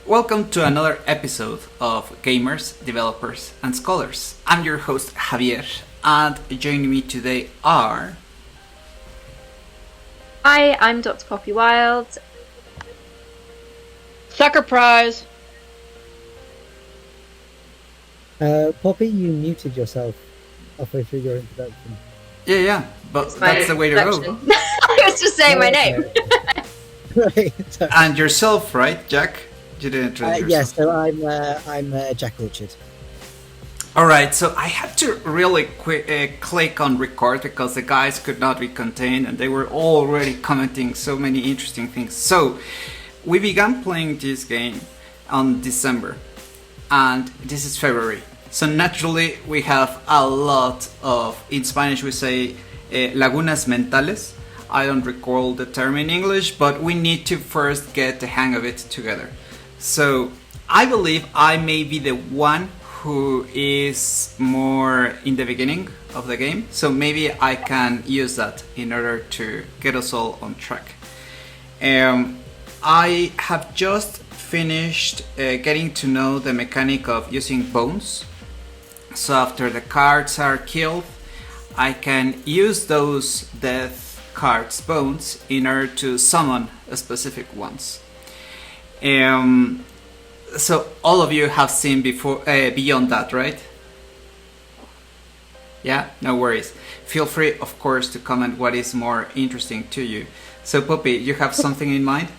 Welcome to another episode of Gamers, Developers, and Scholars. I'm your host Javier, and joining me today are... Hi, I'm Dr. Poppy Wild. Sucker prize! Poppy, you muted yourself halfway through your introduction. Yeah, but that's the way to go. I was just saying my name. Right. And yourself, right, Jack? You didn't introduce yourself. Yes, so I'm Jack Orchard. Alright, so I had to really click on record because the guys could not be contained and they were already commenting so many interesting things. So, we began playing this game on December, and this is February. So naturally we have a lot of, in Spanish we say, lagunas mentales. I don't recall the term in English, but we need to first get the hang of it together. So, I believe I may be the one who is more in the beginning of the game, so maybe I can use that in order to get us all on track. I have just finished getting to know the mechanic of using bones. So after the cards are killed, I can use those death cards' bones in order to summon specific ones. So all of you have seen before beyond that, right? Yeah, no worries. Feel free, of course, to comment what is more interesting to you. So Poppy, you have something in mind?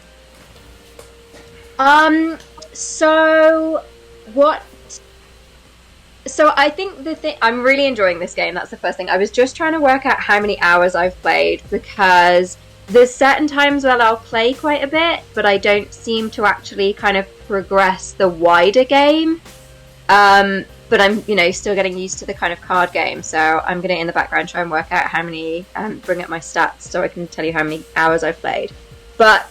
So I think I'm really enjoying this game. That's the first thing. I was just trying to work out how many hours I've played, because there's certain times where I'll play quite a bit, but I don't seem to actually kind of progress the wider game. But I'm, still getting used to the kind of card game. So I'm going to, in the background, try and work out how many, bring up my stats so I can tell you how many hours I've played. But,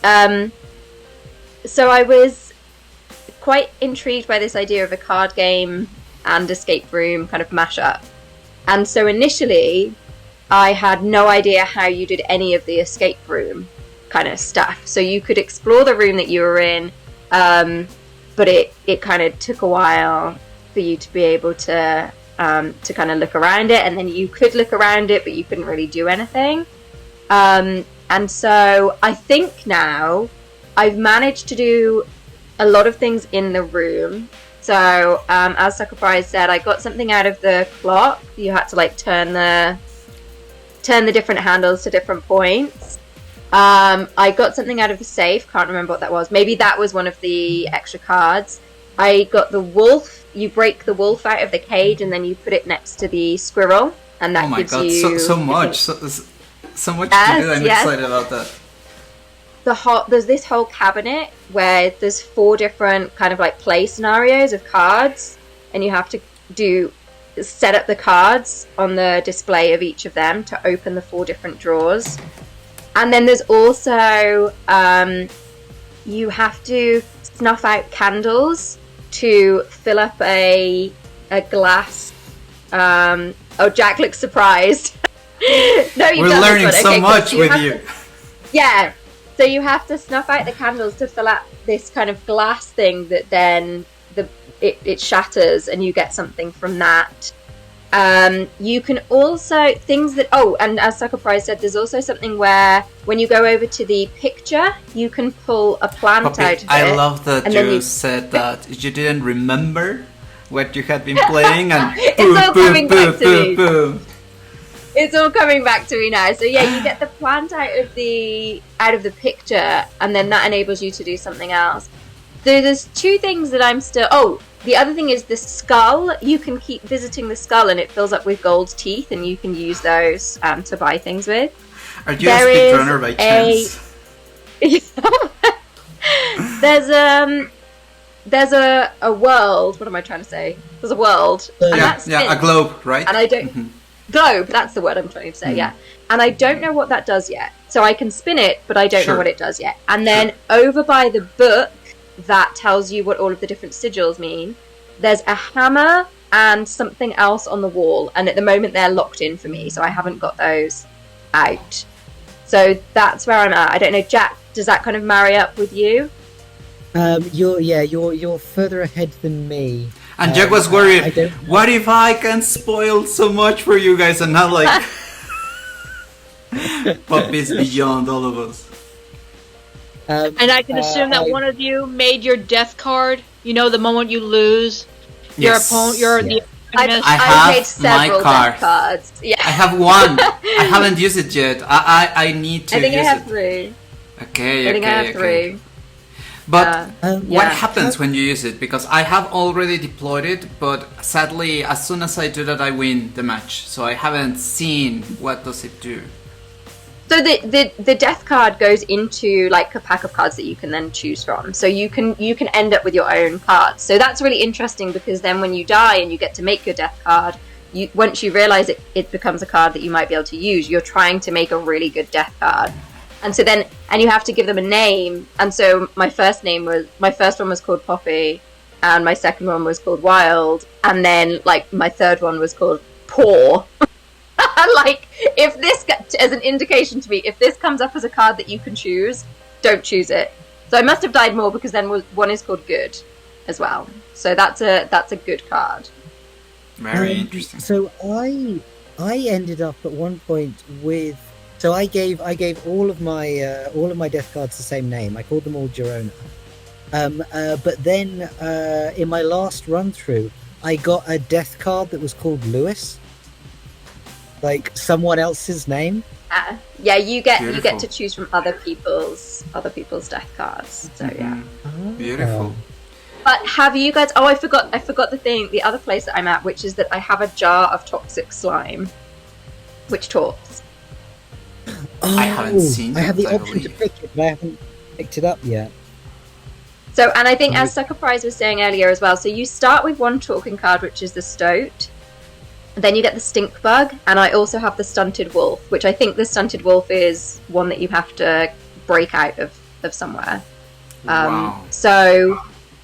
so I was quite intrigued by this idea of a card game and escape room kind of mashup. And so initially, I had no idea how you did any of the escape room kind of stuff. So you could explore the room that you were in, but it kind of took a while for you to be able to kind of look around it, and then you could look around it, but you couldn't really do anything. And so I think now I've managed to do a lot of things in the room. So as Sucker Prize said, I got something out of the clock. You had to turn the different handles to different points. I got something out of the safe. Can't remember what that was. Maybe that was one of the extra cards. I got the wolf. You break the wolf out of the cage and then you put it next to the squirrel, and that gives you so much. So much to do. I'm excited about that. There's this whole cabinet where there's 4 different kind of play scenarios of cards, and you have to set up the cards on the display of each of them to open the 4 different drawers. And then there's also you have to snuff out candles to fill up a glass. Oh, Jack looks surprised. No, we're learning so much with you. Yeah. So you have to snuff out the candles to fill up this kind of glass thing that then it shatters and you get something from that. You can also and as Sucker Prize said, there's also something where when you go over to the picture, you can pull a plant Poppy, out of it. I love that you said that you didn't remember what you had been playing, and it's all coming back to me. It's all coming back to me now. So yeah, you get the plant out of the picture, and then that enables you to do something else. So there's 2 things that I'm still... Oh, the other thing is the skull. You can keep visiting the skull, and it fills up with gold teeth, and you can use those to buy things with. Are you a speedrunner by chance? There's a world. What am I trying to say? There's a world. A globe, right? And I don't... Globe, that's the word I'm trying to say, yeah. And I don't know what that does yet. So I can spin it, but I don't know what it does yet. And then over by the book that tells you what all of the different sigils mean, there's a hammer and something else on the wall. And at the moment they're locked in for me, so I haven't got those out. So that's where I'm at. I don't know, Jack, does that kind of marry up with you? You're further ahead than me. And Jack was I worried, don't. what if I can spoil so much for you guys and not like puppies beyond all of us? And I can assume that one of you made your death card. You know, the moment you lose your opponent, the I've have made several my card. death cards. Yeah. I have one. I haven't used it yet. I need to I think use I have it. 3. Okay, I think I have 3. But what yeah. happens when you use it? Because I have already deployed it, but sadly, as soon as I do that, I win the match. So I haven't seen what does it do. So the death card goes into like a pack of cards that you can then choose from. So you can end up with your own cards. So that's really interesting because then when you die and you get to make your death card, once you realize it becomes a card that you might be able to use, you're trying to make a really good death card. And so then you have to give them a name. And so my first one was called Poppy, and my second one was called Wild, and then like my third one was called Poor. Like, if this, as an indication to me, if this comes up as a card that you can choose, don't choose it. So I must have died more because then one is called Good as well. So that's a good card. Very interesting. So I ended up at one point with. So I gave all of my death cards the same name. I called them all Girona. But then in my last run through, I got a death card that was called Lewis. Like someone else's name. Yeah, you get Beautiful. to choose from other people's death cards. So yeah. Beautiful. But have you guys? Oh, I forgot the other place that I'm at, which is that I have a jar of toxic slime, which talks. I haven't seen I have that, the I option to believe. pick it, but I haven't picked it up yet. So, and I think as Sucker Prize was saying earlier as well, so you start with one talking card, which is the Stoat. Then you get the Stink Bug, and I also have the Stunted Wolf, which I think the Stunted Wolf is one that you have to break out of somewhere. Wow. So,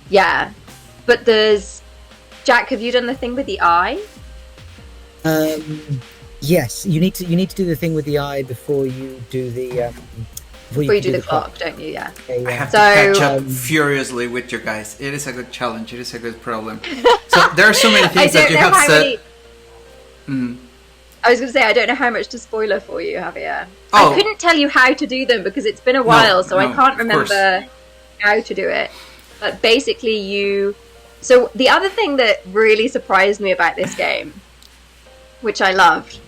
yeah. But there's... Jack, have you done the thing with the eye? Yes, you need to do the thing with the eye before you do the Before you do the clock, don't you? Yeah. I have So- to catch up furiously with you guys. It is a good challenge. It is a good problem. So there are so many things that you have said. I was going to say, I don't know how much to spoiler for you, Javier. Oh. I couldn't tell you how to do them because it's been a while, so I can't of course. remember how to do it. But basically So the other thing that really surprised me about this game, which I loved,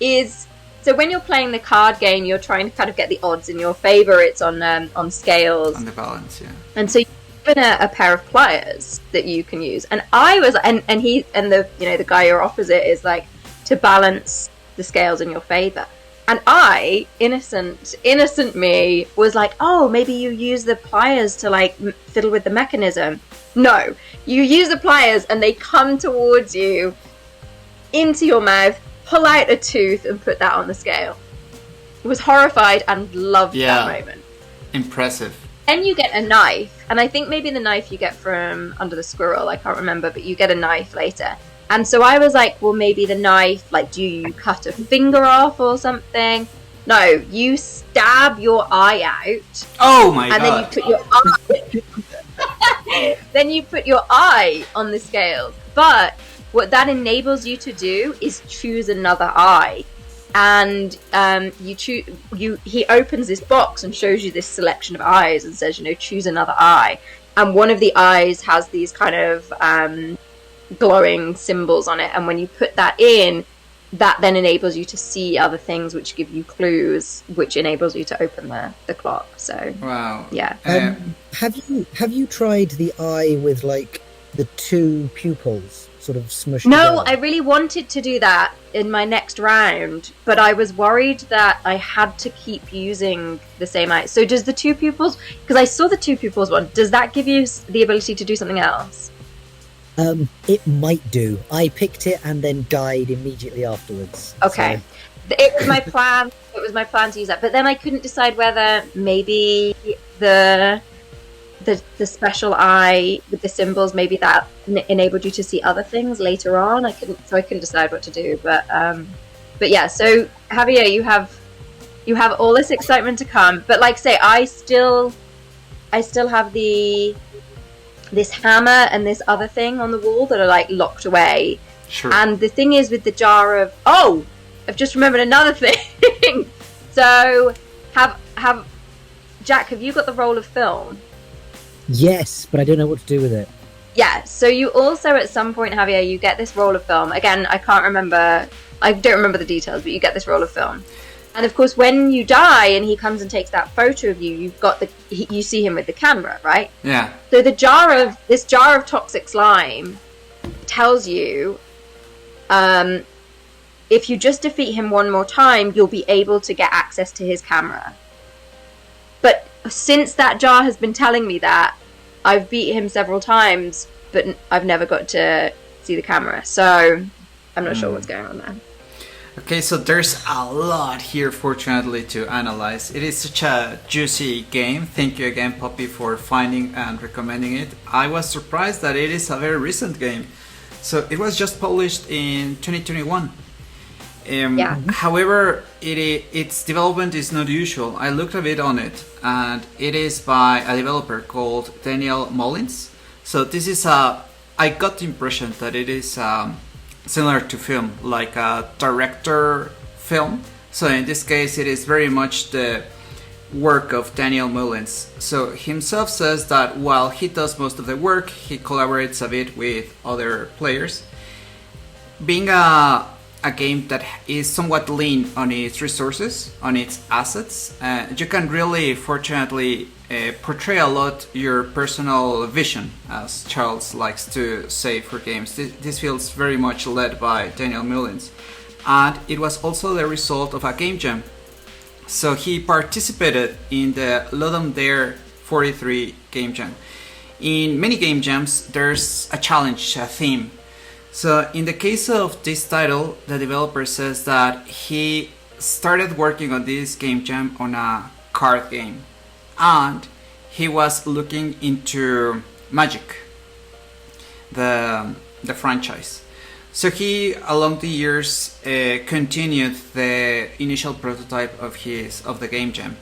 is... So when you're playing the card game, you're trying to kind of get the odds in your favor. It's on scales. On the balance, yeah. And so you're given a pair of pliers that you can use. And I was, and the guy you're opposite is like, to balance the scales in your favor. And I, innocent me, was like, oh, maybe you use the pliers to like fiddle with the mechanism. No, you use the pliers and they come towards you into your mouth, pull out a tooth and put that on the scale. I was horrified and loved that moment. Impressive. Then you get a knife, and I think maybe the knife you get from under the squirrel, I can't remember, but you get a knife later. And so I was like, well, maybe the knife, like, do you cut a finger off or something? No, you stab your eye out. Oh my and god. Then you put your eye on the scales. But what that enables you to do is choose another eye. And he opens this box and shows you this selection of eyes and says, choose another eye. And one of the eyes has these kind of glowing symbols on it. And when you put that in, that then enables you to see other things, which give you clues, which enables you to open the clock. So Wow. yeah. Have you tried the eye with like the two pupils sort of smushed No, together? I really wanted to do that in my next round, but I was worried that I had to keep using the same eye. So does the two pupils, because I saw the two pupils one, does that give you the ability to do something else? It might do. I picked it and then died immediately afterwards. Okay. So. It was my plan. It was my plan to use that, but then I couldn't decide whether maybe the special eye with the symbols, maybe that enabled you to see other things later on. I couldn't decide what to do, but yeah. So Javier, you have all this excitement to come, but like say, I still I still have this hammer and this other thing on the wall that are like locked away. Sure. And the thing is with the jar of I've just remembered another thing. So have Jack, have you got the roll of film? Yes, but I don't know what to do with it. Yeah, so you also at some point, Javier, you get this roll of film. Again, I don't remember the details, but you get this roll of film. And of course, when you die and he comes and takes that photo of you, you see him with the camera, right? Yeah. So this jar of toxic slime tells you, if you just defeat him one more time, you'll be able to get access to his camera. But since that jar has been telling me that, I've beat him several times, but I've never got to see the camera. So I'm not sure what's going on there. Okay, so there's a lot here, fortunately, to analyze. It is such a juicy game. Thank you again, Poppy, for finding and recommending it. I was surprised that it is a very recent game. So it was just published in 2021. However, its development is not usual. I looked a bit on it, and it is by a developer called Daniel Mullins. So this is I got the impression that it is similar to film, like a director film. So in this case, it is very much the work of Daniel Mullins. So himself says that while he does most of the work, he collaborates a bit with other players. Being a game that is somewhat lean on its resources, on its assets, you can really, fortunately, portray a lot your personal vision, as Charles likes to say for games. This feels very much led by Daniel Mullins. And it was also the result of a game jam. So he participated in the Ludum Dare 43 game jam. In many game jams, there's a challenge, a theme. So in the case of this title, the developer says that he started working on this game jam on a card game, and he was looking into Magic, the franchise. So he, along the years, continued the initial prototype of the game jam.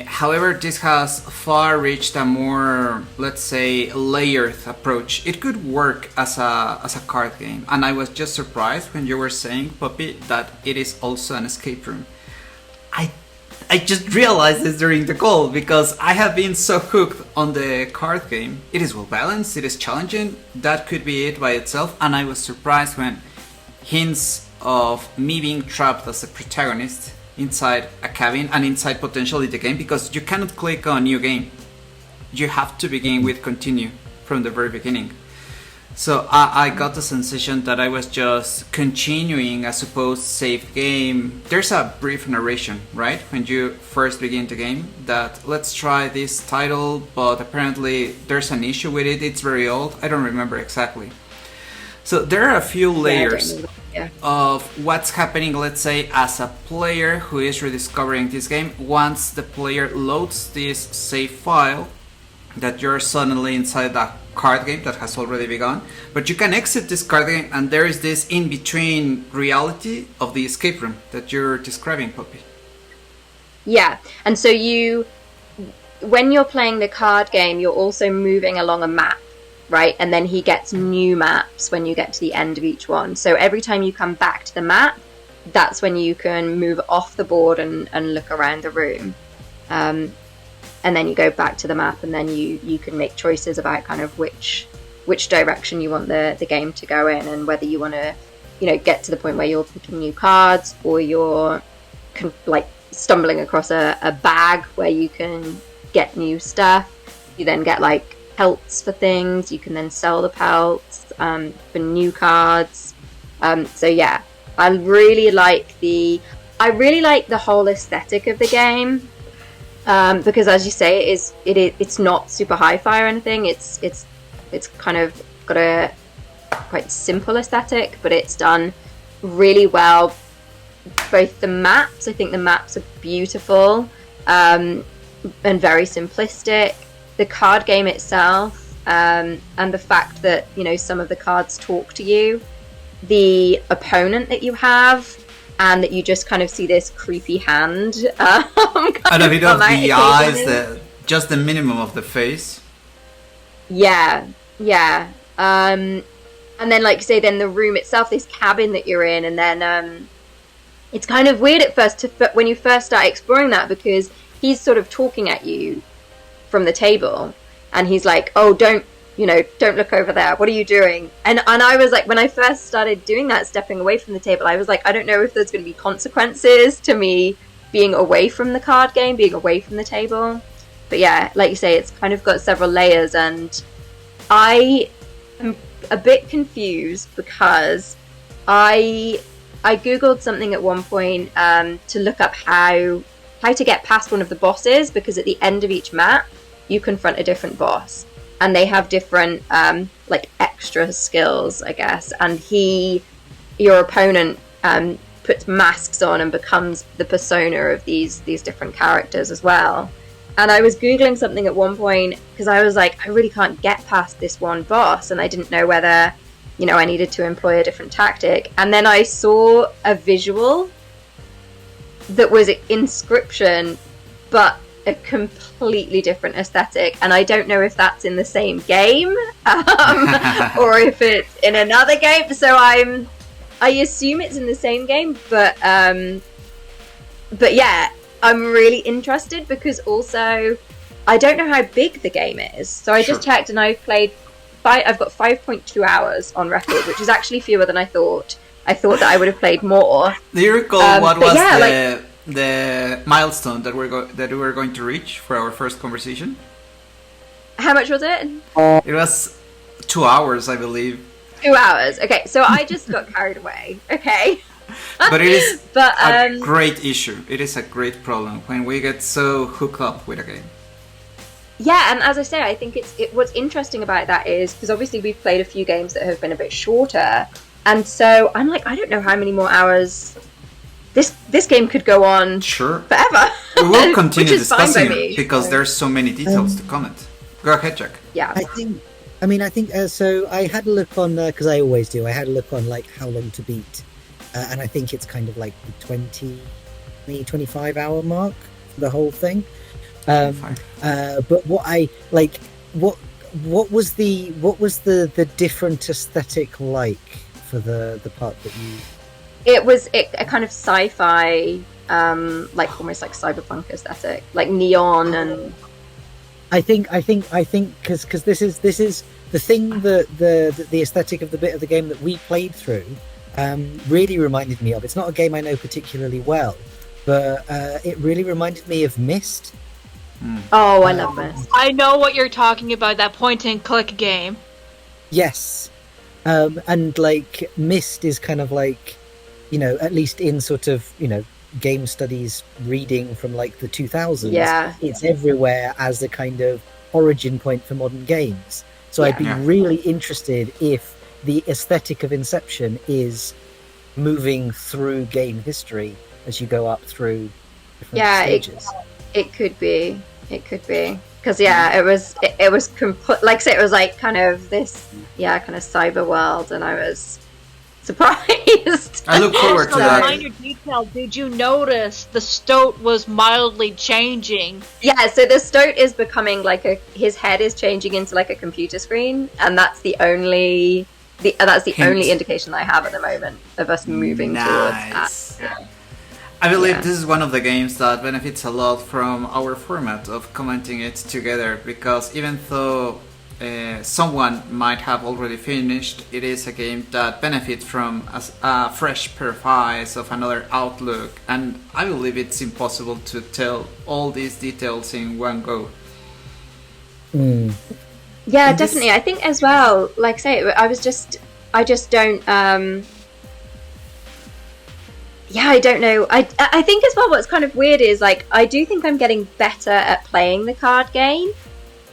However, this has far reached a more, let's say, layered approach. It could work as a card game, and I was just surprised when you were saying, Poppy, that it is also an escape room. I just realized this during the call, because I have been so hooked on the card game. It is well balanced, it is challenging, that could be it by itself, and I was surprised when hints of me being trapped as a protagonist inside a cabin and inside potentially the game, because you cannot click on new game. You have to begin with continue from the very beginning. So I got the sensation that I was just continuing a supposed saved game. There's a brief narration, right, when you first begin the game, that let's try this title, but apparently there's an issue with it, it's very old, I don't remember exactly. So there are a few layers of what's happening, let's say, as a player who is rediscovering this game. Once the player loads this save file, that you're suddenly inside the card game that has already begun, but you can exit this card game, and there is this in-between reality of the escape room that you're describing, Poppy. Yeah, and so when you're playing the card game, you're also moving along a map, right? And then he gets new maps when you get to the end of each one. So every time you come back to the map, that's when you can move off the board and look around the room. And then you go back to the map, and then you can make choices about kind of which direction you want the game to go in, and whether you want to, get to the point where you're picking new cards, or you're like stumbling across a bag where you can get new stuff. You then get like pelts for things. You can then sell the pelts for new cards. So yeah, I really like the whole aesthetic of the game. Because as you say, it's not super hi-fi or anything. It's kind of got a quite simple aesthetic, but it's done really well. Both the maps, I think the maps are beautiful, and very simplistic. The card game itself, and the fact that some of the cards talk to you, the opponent that you have, and that you just kind of see this creepy hand. And a bit of the eyes, just the minimum of the face. Yeah. And then, like you say, then the room itself, this cabin that you're in, and then it's kind of weird at first when you first start exploring that, because he's sort of talking at you from the table, and he's like, "Oh, don't look over there. What are you doing?" And I was like, when I first started doing that, stepping away from the table, I was like, I don't know if there's going to be consequences to me being away from the card game, being away from the table. But yeah, like you say, it's kind of got several layers, and I am a bit confused because I googled something at one point to look up how to get past one of the bosses, because at the end of each map you confront a different boss, and they have different like extra skills, I guess, and your opponent puts masks on and becomes the persona of these different characters as well. And I was googling something at one point because I was like, I really can't get past this one boss, and I didn't know whether, I needed to employ a different tactic. And then I saw a visual that was Inscryption, but a completely different aesthetic, and I don't know if that's in the same game or if it's in another game. So I assume it's in the same game, but yeah. I'm really interested because also I don't know how big the game is. So I just checked, and I've got 5.2 hours on record, which is actually fewer than I thought. I thought that I would have played more. Do you recall what was the milestone that we were going to reach for our first conversation? How much was it? It was 2 hours, I believe. 2 hours. Okay, so I just got carried away. Okay. But it is a great issue. It is a great problem when we get so hooked up with a game. Yeah, and as I say, I think what's interesting about that is, because obviously we've played a few games that have been a bit shorter, and so I'm like, I don't know how many more hours this game could go on forever. We will continue discussing it because there's so many details to comment. Go ahead, Jack. Yeah. I think so I had a look on, because I always do, I had a look on like how long to beat. And I think it's kind of like the 25 hour mark for the whole thing. But what was the different aesthetic like for the part that you? It was a kind of sci-fi, like almost like cyberpunk aesthetic, like neon and. I think because this is the thing that the aesthetic of the bit of the game that we played through. Really reminded me of. It's not a game I know particularly well, but it really reminded me of Myst. Oh, I love Myst. I know what you're talking about, that point-and-click game. Yes. And like Myst is kind of like, at least in sort of, game studies reading from like the 2000s. Yeah. It's everywhere as a kind of origin point for modern games. So I'd be really interested if the aesthetic of Inception is moving through game history as you go up through different stages. It could be because it was like I say, it was like kind of this kind of cyber world, and I was surprised. I look forward to that. Minor detail, did you notice the stoat was mildly changing? Yeah, so the stoat is becoming like his head is changing into like a computer screen, and that's the only only indication that I have at the moment of us moving towards that. Yeah. I believe this is one of the games that benefits a lot from our format of commenting it together, because even though someone might have already finished, it is a game that benefits from a fresh pair of eyes, of another outlook, and I believe it's impossible to tell all these details in one go. Yeah, and definitely. I think as well, like I say, I just don't. I don't know. I think as well, what's kind of weird is like I do think I'm getting better at playing the card game,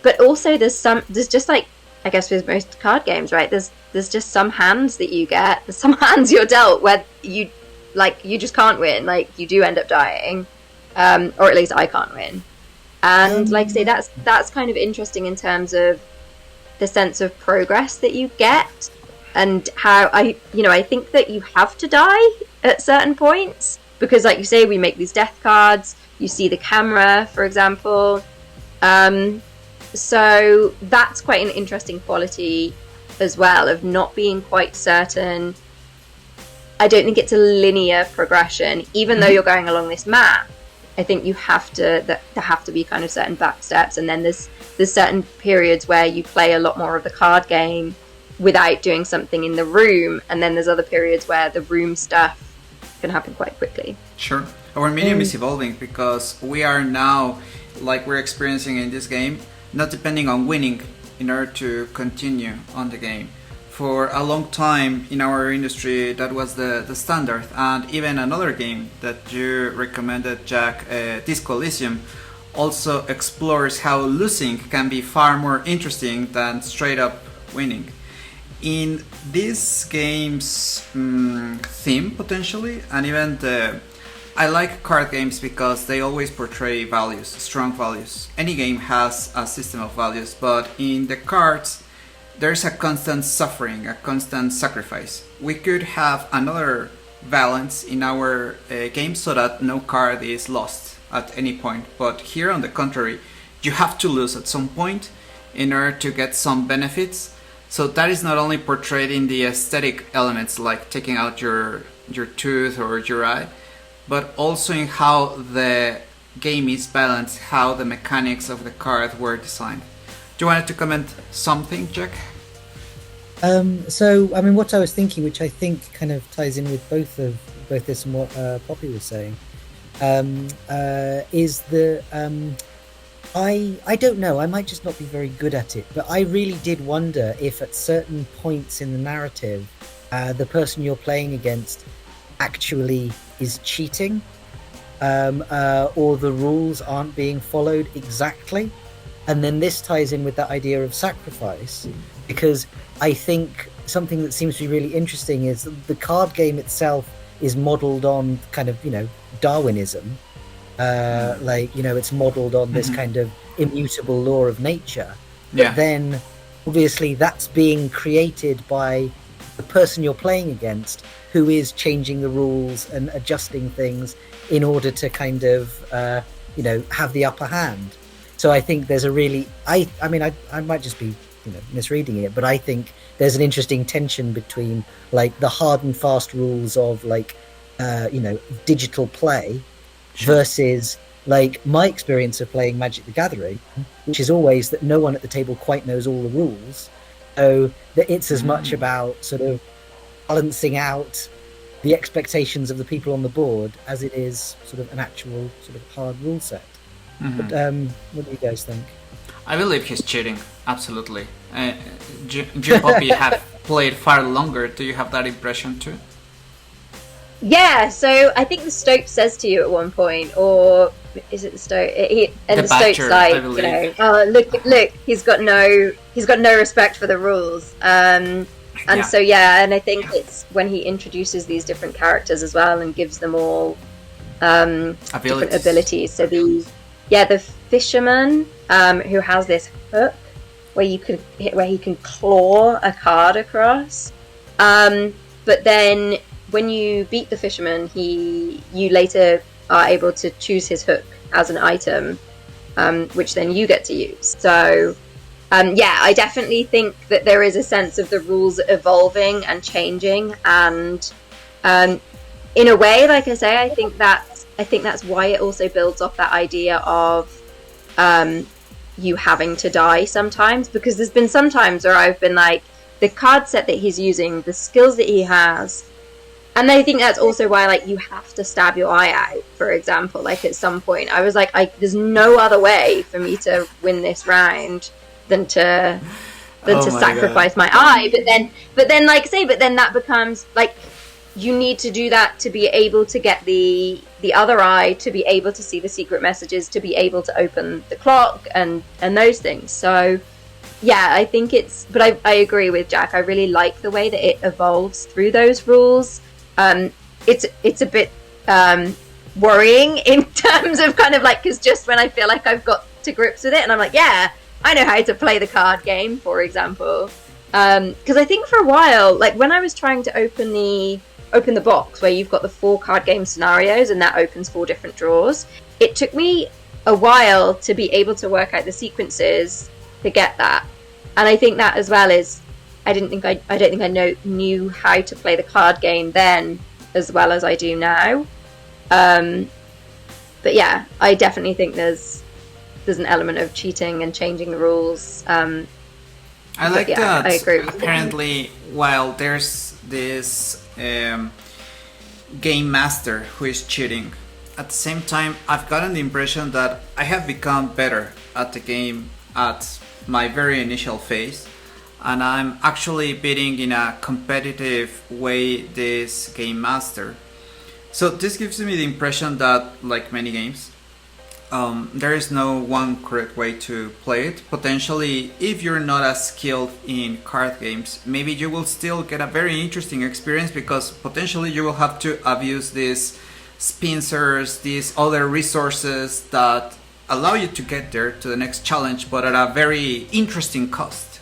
but also there's just like, I guess with most card games, right? There's just some hands that you get. There's some hands you're dealt where you just can't win. Like you do end up dying, or at least I can't win. And like I say, that's kind of interesting in terms of the sense of progress that you get, and how I think that you have to die at certain points, because like you say, we make these death cards. You see the camera, for example, So that's quite an interesting quality as well, of not being quite certain. I don't think it's a linear progression, even though you're going along this map. I think there have to be kind of certain back steps, and then there's certain periods where you play a lot more of the card game without doing something in the room, and then there's other periods where the room stuff can happen quite quickly. Sure. Our medium is evolving, because we are now, like we're experiencing in this game, not depending on winning in order to continue on the game. For a long time in our industry, that was the standard, and even another game that you recommended, Jack, Disco Elysium, also explores how losing can be far more interesting than straight up winning. In this game's theme, potentially, and even I like card games because they always portray values, strong values. Any game has a system of values, but in the cards, there's a constant suffering, a constant sacrifice. We could have another balance in our game so that no card is lost at any point. But here, on the contrary, you have to lose at some point in order to get some benefits. So that is not only portrayed in the aesthetic elements, like taking out your tooth or your eye, but also in how the game is balanced, how the mechanics of the card were designed. Do you want to comment something, Jack? So, I mean, what I was thinking, which I think kind of ties in with both this and what Poppy was saying, is I don't know, I might just not be very good at it, but I really did wonder if at certain points in the narrative, the person you're playing against actually is cheating, or the rules aren't being followed exactly. And then this ties in with that idea of sacrifice, because I think something that seems to be really interesting is the card game itself is modeled on kind of, Darwinism. It's modeled on this kind of immutable law of nature. Yeah. But then, obviously, that's being created by the person you're playing against, who is changing the rules and adjusting things in order to kind of, have the upper hand. So I think there's a really, I might just be, misreading it, but I think there's an interesting tension between like the hard and fast rules of digital play, sure, versus like my experience of playing Magic the Gathering, which is always that no one at the table quite knows all the rules. So that it's as much about sort of balancing out the expectations of the people on the board as it is sort of an actual sort of hard rule set. But what do you guys think? I believe he's cheating, absolutely. You, Poppy, have played far longer. Do you have that impression too? Yeah, so I think the Stoke says to you at one point, or is it the Stoke? The Stoke's like, oh look, he's got no respect for the rules. And I think it's when he introduces these different characters as well and gives them all different abilities. So the fisherman who has this hook where he can claw a card across, but then when you beat the fisherman, you later are able to choose his hook as an item, which then you get to use. So I definitely think that there is a sense of the rules evolving and changing, and in a way, like I say, I think that's why it also builds off that idea of you having to die sometimes, because there's been some times where I've been like, the card set that he's using, the skills that he has, and I think that's also why, like, you have to stab your eye out, for example. Like, at some point I was like, there's no other way for me to win this round than to sacrifice my eye. But then that becomes like, you need to do that to be able to get the other eye, to be able to see the secret messages, to be able to open the clock and those things. So yeah, I think but I agree with Jack. I really like the way that it evolves through those rules. It's a bit worrying in terms of kind of like, because just when I feel like I've got to grips with it and I'm like, yeah, I know how to play the card game, for example, because I think for a while, like when I was trying to open the box where you've got the 4 card game scenarios and that opens 4 different drawers, it took me a while to be able to work out the sequences to get that. And I think that as well is, I don't think I knew how to play the card game then as well as I do now. But yeah, I definitely think there's an element of cheating and changing the rules. I like that. I agree with apparently, while there's this game master who is cheating, at the same time, I've gotten the impression that I have become better at the game at my very initial phase, and I'm actually beating in a competitive way this game master. So this gives me the impression that, like many games, there is no one correct way to play it. Potentially, if you're not as skilled in card games, maybe you will still get a very interesting experience, because potentially you will have to abuse these spincers, these other resources that allow you to get there to the next challenge, but at a very interesting cost.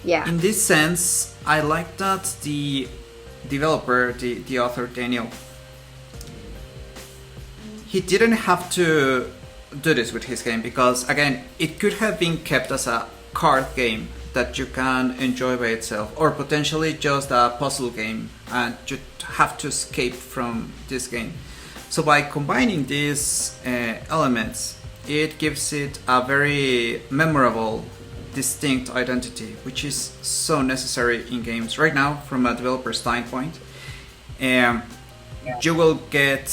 Yeah. In this sense, I like that the developer, the author Daniel, he didn't have to do this with his game, because again, it could have been kept as a card game that you can enjoy by itself, or potentially just a puzzle game and you have to escape from this game. So by combining these elements, it gives it a very memorable, distinct identity, which is so necessary in games right now from a developer standpoint. You will get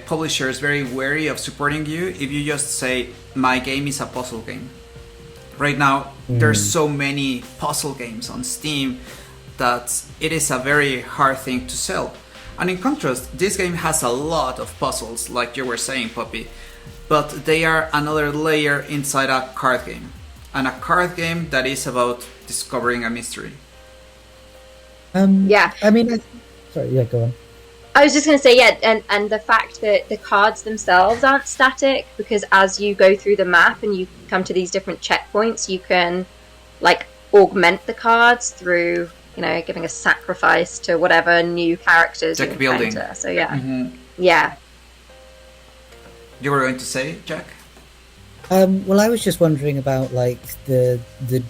publishers very wary of supporting you if you just say, my game is a puzzle game. Right now, there's so many puzzle games on Steam that it is a very hard thing to sell. And in contrast, this game has a lot of puzzles, like you were saying, Poppy, but they are another layer inside a card game. And a card game that is about discovering a mystery. Yeah. I mean, sorry, yeah, go on. I was just going to say, yeah, and the fact that the cards themselves aren't static, because as you go through the map and you come to these different checkpoints, you can, like, augment the cards through, you know, giving a sacrifice to whatever new characters Deck you building. encounter. So, yeah. Yeah. You were going to say, Jack? Well, I was just wondering about, like, the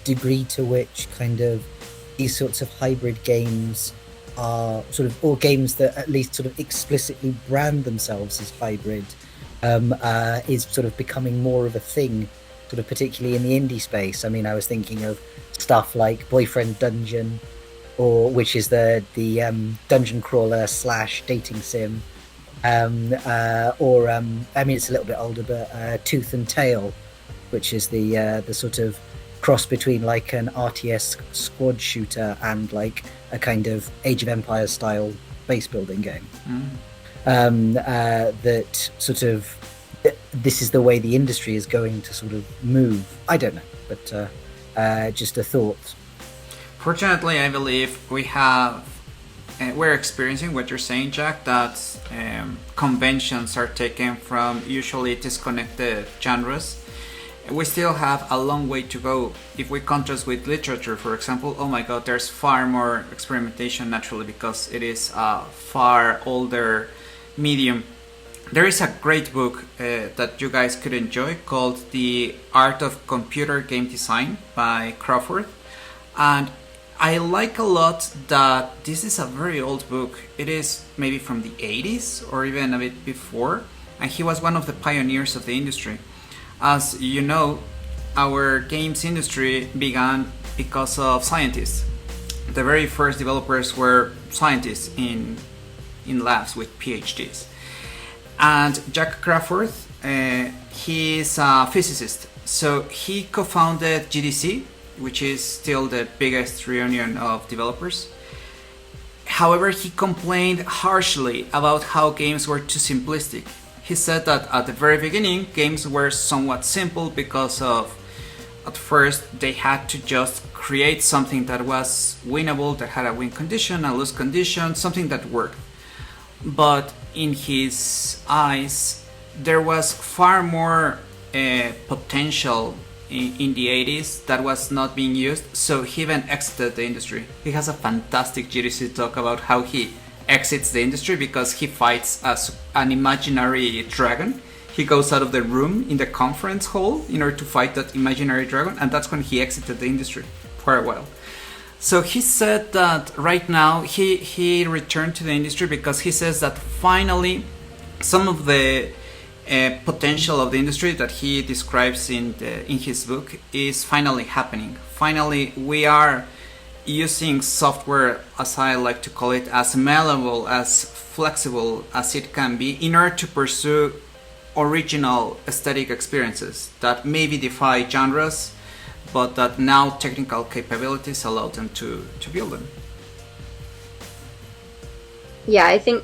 degree to which kind of these sorts of hybrid games are sort of, or games that at least sort of explicitly brand themselves as hybrid, is sort of becoming more of a thing, sort of particularly in the indie space. I mean, I was thinking of stuff like Boyfriend Dungeon, or which is the dungeon crawler / dating sim, or I mean, it's a little bit older, but Tooth and Tail, which is the sort of cross between like an RTS squad shooter and like a kind of Age of Empires style base building game. That sort of, this is the way the industry is going to sort of move. I don't know, but just a thought. Fortunately, I believe we're experiencing what you're saying, Jack, that conventions are taken from usually disconnected genres. We still have a long way to go. If we contrast with literature, for example, oh my god, there's far more experimentation naturally, because it is a far older medium. There is a great book that you guys could enjoy called The Art of Computer Game Design by Crawford, and I like a lot that this is a very old book. It is maybe from the 80s or even a bit before, and he was one of the pioneers of the industry. As you know, our games industry began because of scientists. The very first developers were scientists in labs with PhDs. And Jack Crawford, he is a physicist. So he co-founded GDC, which is still the biggest reunion of developers. However, he complained harshly about how games were too simplistic. He said that at the very beginning, games were somewhat simple because of, at first, they had to just create something that was winnable, that had a win condition, a lose condition, something that worked. But in his eyes, there was far more potential in the 80s that was not being used, so he even exited the industry. He has a fantastic GDC talk about how he exits the industry because he fights as an imaginary dragon. he goes out of the room in the conference hall in order to fight that imaginary dragon, and that's when he exited the industry for a while. So he said that right now he returned to the industry because he says that finally some of the potential of the industry that he describes in his book is finally happening. Finally, we are using software, as I like to call it, as malleable, as flexible as it can be in order to pursue original aesthetic experiences that maybe defy genres, but that now technical capabilities allow them to build them. Yeah, I think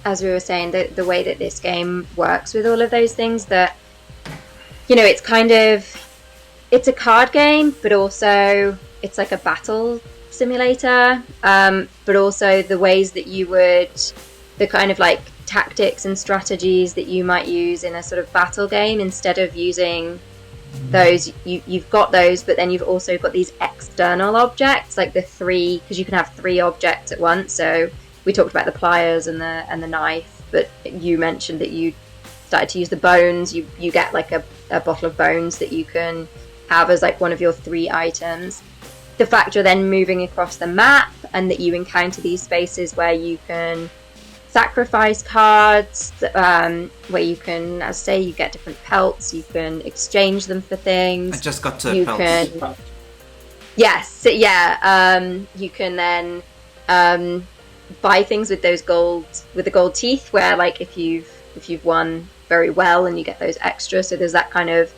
as we were saying, the way that this game works with all of those things, that, you know, it's a card game, but also it's like a battle simulator, but also the ways that the kind of like tactics and strategies that you might use in a sort of battle game, instead of using those, you've got those, but then you've also got these external objects, like because you can have 3 objects at once. So we talked about the pliers and the knife, but you mentioned that you started to use the bones. You get like a bottle of bones that you can have as like one of your 3 items. The fact you're then moving across the map and that you encounter these spaces where you can sacrifice cards, where you can, as I say, you get different pelts, you can exchange them for things. I just got to pelts. Yes, yeah. You can then buy things with the gold teeth, where like if you've won very well and you get those extra. So there's that kind of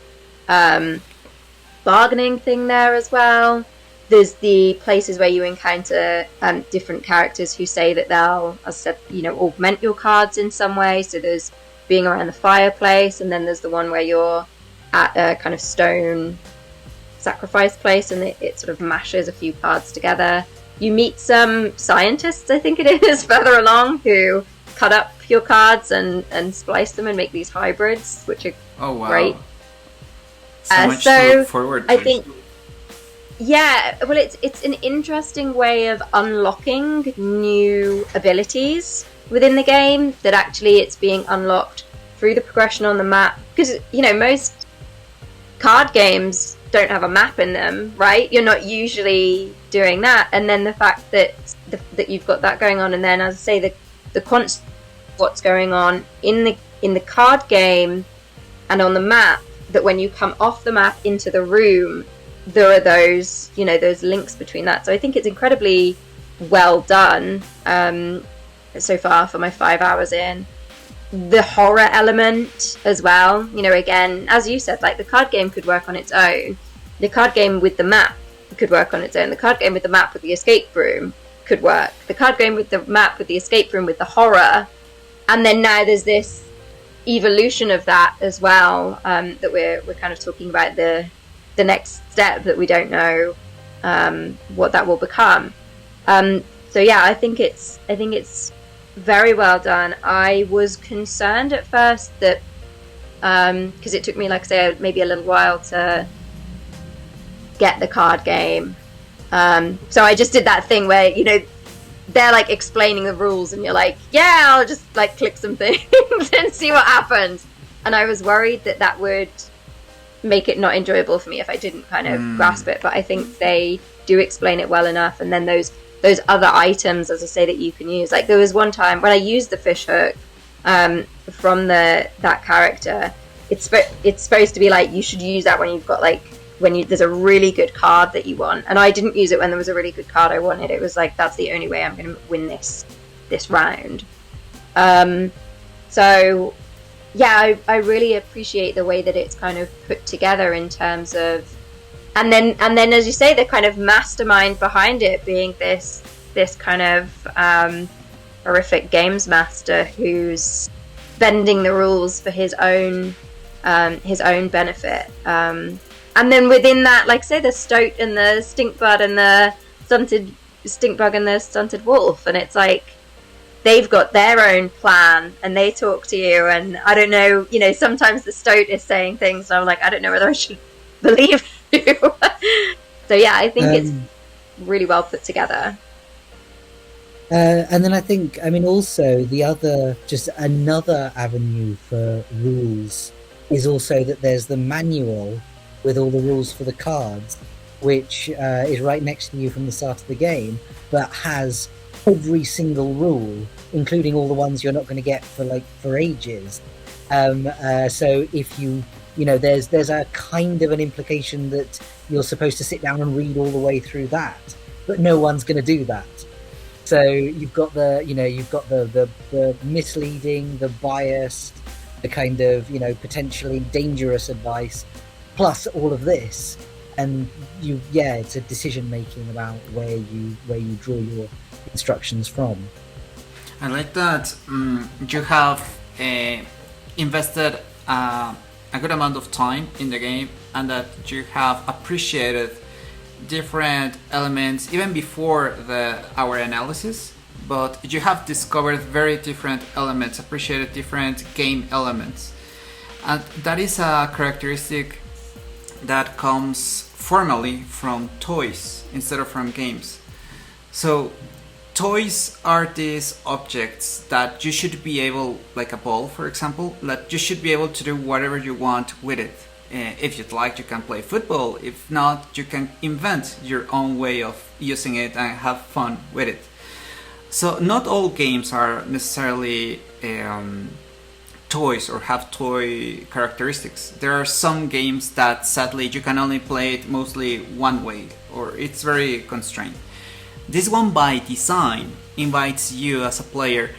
bargaining thing there as well. There's the places where you encounter different characters who say that they'll, as I said, you know, augment your cards in some way. So there's being around the fireplace, and then there's the one where you're at a kind of stone sacrifice place, and it sort of mashes a few cards together. You meet some scientists, I think it is, further along, who cut up your cards and splice them and make these hybrids, which are great. So much to look forward to. I think, yeah, well, it's an interesting way of unlocking new abilities within the game, that actually it's being unlocked through the progression on the map. Because, you know, most card games don't have a map in them, right? You're not usually doing that. And then the fact that that you've got that going on, and then, as I say, the what's going on in the card game and on the map, that when you come off the map into the room, there are those, you know, those links between that. So I think it's incredibly well done so far for my 5 hours in. The horror element as well, you know, again, as you said, like the card game could work on its own. The card game with the map could work on its own. The card game with the map with the escape room could work. The card game with the map with the escape room with the horror. And then now there's this evolution of that as well, that we're kind of talking about the next step, that we don't know what that will become. So yeah, I think it's very well done. I was concerned at first that because it took me, like I say, maybe a little while to get the card game. So I just did that thing where, you know, they're like explaining the rules and you're like, yeah, I'll just like click some things and see what happens. And I was worried that would make it not enjoyable for me if I didn't kind of grasp it. But I think they do explain it well enough. And then those other items, as I say, that you can use. Like there was one time when I used the fish hook from that character. It's supposed to be like, you should use that when you've got like, there's a really good card that you want. And I didn't use it when there was a really good card I wanted. It was like, that's the only way I'm going to win this round. So yeah, I really appreciate the way that it's kind of put together in terms of, and then as you say, the kind of mastermind behind it being this kind of horrific games master who's bending the rules for his own benefit. And then within that, like say, the stoat and the stinkbug and the stunted wolf, and it's like they've got their own plan and they talk to you, and I don't know, you know, sometimes the stoat is saying things and I'm like, I don't know whether I should believe you. So yeah, I think it's really well put together. And then I think, I mean, also just another avenue for rules is also that there's the manual with all the rules for the cards, which is right next to you from the start of the game, but has every single rule, including all the ones you're not going to get for ages. So if there's a kind of an implication that you're supposed to sit down and read all the way through that, but no one's going to do that. So you've got the misleading, the biased, the kind of potentially dangerous advice, plus all of this, and it's a decision making about where you draw your instructions from. I like that you have invested a good amount of time in the game, and that you have appreciated different elements even before our analysis, but you have discovered very different elements, appreciated different game elements, and that is a characteristic that comes formally from toys instead of from games. So toys are these objects that you should be able, like a ball for example, that you should be able to do whatever you want with it. If you'd like, you can play football. If not, you can invent your own way of using it and have fun with it. So not all games are necessarily toys or have toy characteristics. There are some games that sadly you can only play it mostly one way, or it's very constrained. This one by design invites you as a player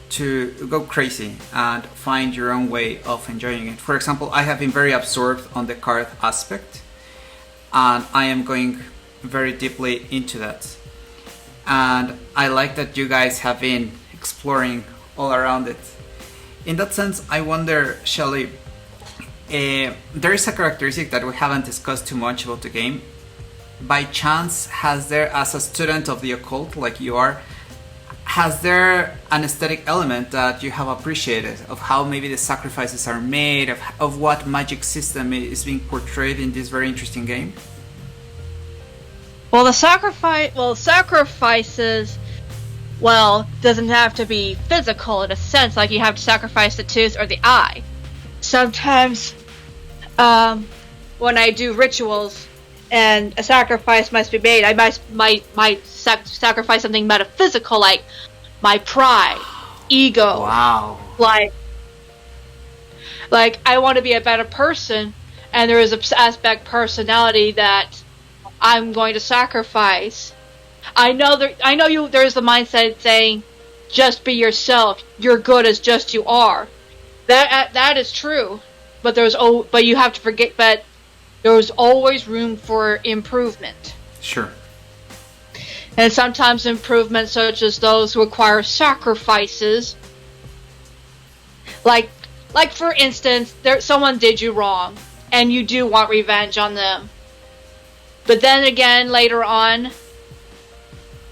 to go crazy and find your own way of enjoying it. For example, I have been very absorbed on the card aspect, and I am going very deeply into that. And I like that you guys have been exploring all around it. In that sense, I wonder, Shelly, there is a characteristic that we haven't discussed too much about the game. By chance, has there, as a student of the occult like you are, has there an aesthetic element that you have appreciated of how maybe the sacrifices are made, of what magic system is being portrayed in this very interesting game? Well, sacrifices, doesn't have to be physical in a sense, like you have to sacrifice the tooth or the eye. Sometimes, when I do rituals and a sacrifice must be made, I might sacrifice something metaphysical, like my pride, ego. Wow. Like I want to be a better person, and there is an aspect personality that I'm going to sacrifice. I know there's the mindset saying, just be yourself. You're good as just you are. That is true, but you have to forget that there's always room for improvement. Sure. And sometimes improvements such as those require sacrifices. Like for instance, someone did you wrong, and you do want revenge on them. But then again, later on,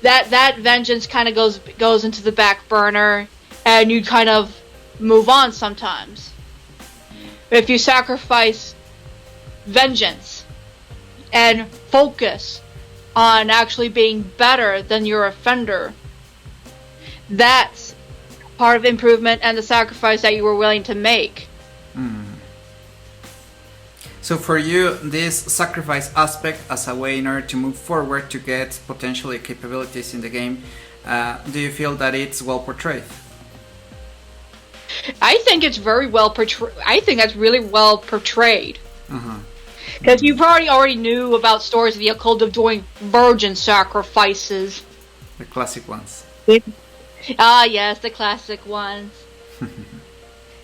that vengeance kind of goes into the back burner, and you kind of move on sometimes. But if you sacrifice vengeance and focus on actually being better than your offender, that's part of improvement and the sacrifice that you were willing to make. So for you, this sacrifice aspect as a way in order to move forward to get potentially capabilities in the game, do you feel that it's well portrayed? I think it's very well portrayed. I think that's really well portrayed. Because you probably already knew about stories of the occult of doing virgin sacrifices. The classic ones. Yes, the classic ones.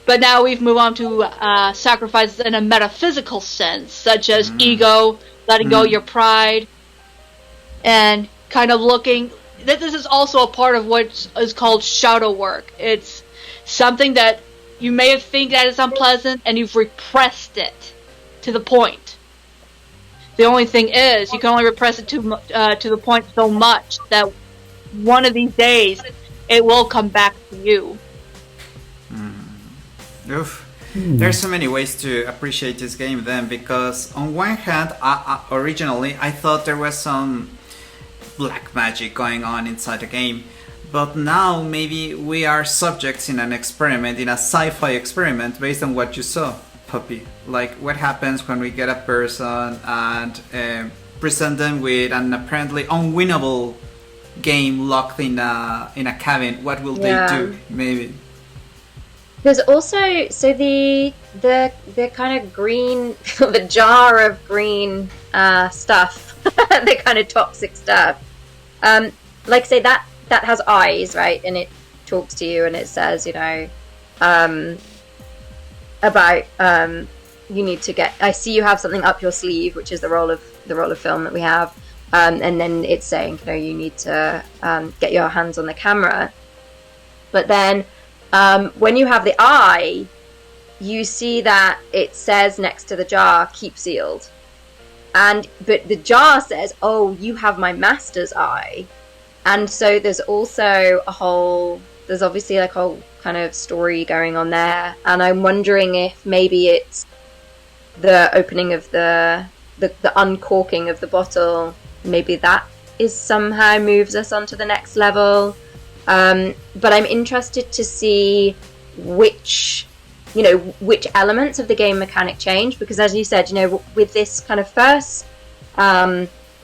But now we've moved on to sacrifices in a metaphysical sense, such as ego, letting go your pride, and kind of looking. This is also a part of what is called shadow work. It's something that you may have think that is unpleasant, and you've repressed it to the point. The only thing is, you can only repress it to the point so much that one of these days it will come back to you. Oof. There's so many ways to appreciate this game then, because on one hand, originally I thought there was some black magic going on inside the game, but now maybe we are subjects in an experiment, in a sci-fi experiment, based on what you saw, Puppy. Like, what happens when we get a person and present them with an apparently unwinnable game locked in a cabin? What will they do? Maybe. There's also the kind of green, the jar of green stuff, the kind of toxic stuff. Like say that has eyes, right? And it talks to you and it says, you know, about you need to get. I see you have something up your sleeve, which is the roll of film that we have. And then it's saying, you know, you need to get your hands on the camera. But then when you have the eye, you see that it says next to the jar, keep sealed. But the jar says, oh, you have my master's eye. And so there's also there's obviously like a whole kind of story going on there. And I'm wondering if maybe it's the opening of the uncorking of the bottle. Maybe that is somehow moves us onto the next level. But I'm interested to see which elements of the game mechanic change, because as you said, you know, with this kind of first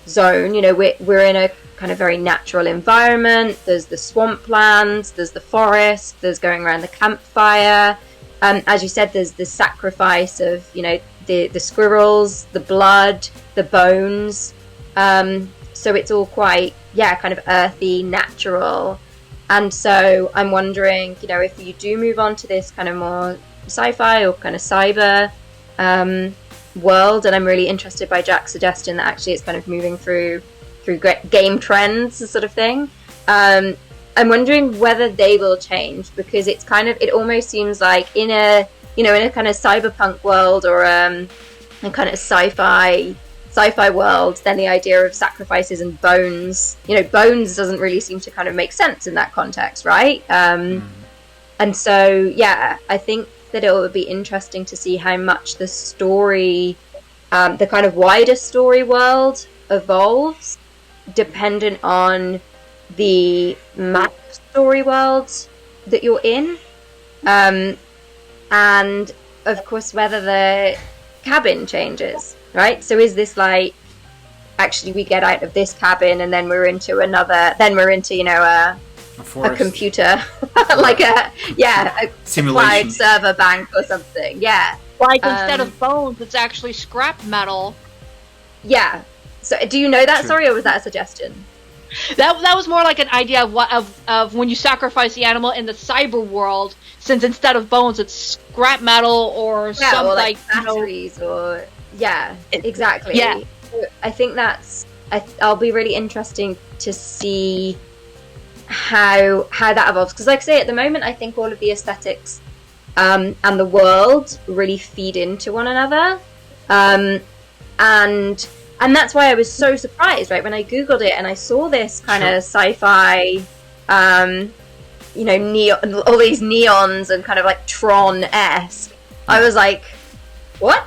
zone, you know, we're in a kind of very natural environment. There's the swamplands, there's the forest, there's going around the campfire. As you said, there's the sacrifice of, you know, the squirrels, the blood, the bones. So it's all quite, kind of earthy, natural. And so I'm wondering, you know, if you do move on to this kind of more sci-fi or kind of cyber world, and I'm really interested by Jack's suggestion that actually it's kind of moving through game trends sort of thing. I'm wondering whether they will change, because it's kind of, it almost seems like in a kind of cyberpunk world or a kind of sci-fi world, then the idea of sacrifices and bones, you know, bones doesn't really seem to kind of make sense in that context, right? And so, I think that it will be interesting to see how much the story, the kind of wider story world evolves dependent on the map story world that you're in. And of course, whether the cabin changes. Right, so is this like actually we get out of this cabin and then we're into another? Then we're into, you know, a computer, like a simulation cloud server bank or something. Yeah, like instead of bones, it's actually scrap metal. Yeah. So do you know that? True. Sorry, or was that a suggestion? That was more like an idea of when you sacrifice the animal in the cyber world, since instead of bones, it's scrap metal or something or like batteries or. Yeah, exactly. Yeah. I think I'll be really interesting to see how that evolves, because like I say, at the moment I think all of the aesthetics and the world really feed into one another, and that's why I was so surprised, right, when I googled it and I saw this kind of sci-fi, you know, neon, all these neons and kind of like Tron-esque. I was like, what?